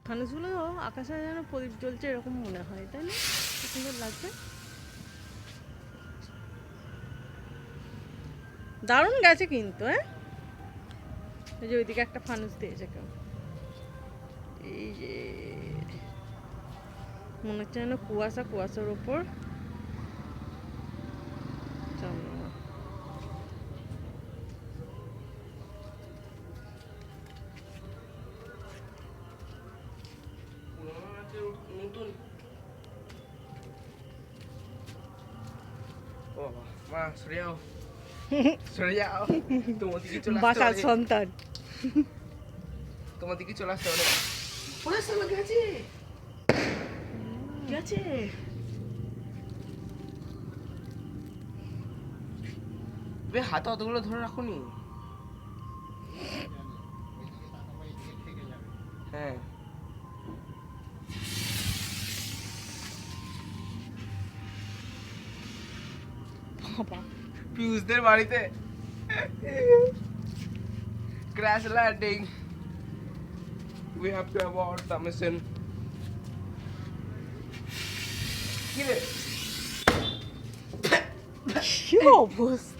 ফানুসগুলো আকাশে যেন প্রদীপ জ্বলছে এরকম মনে হয়, তাই না? কি সুন্দর লাগছে, দারুণ গেছে কিন্তু। হ্যাঁ, এই যে ওইদিকে একটা ফানুস দিয়েছে কেউ, এই যে মনে হচ্ছে যেন কুয়াশা, কুয়াশার ওপর চন্দ্রমা। নতুন ও মা সরে যাও, সরে যাও, তোমার দিকে চলে আসতে বাঁকার হবে, সন্তান। তোমার দিকে চলে আসতে হবে। ওরে সালা গেছে, গেছে। বে হাতে অতগুলো ধরে রাখুনি। হ্যাঁ বাবা, পিউষদের বাড়িতে crash landing, we have to abort the mission. কি রে কি অবস্থা!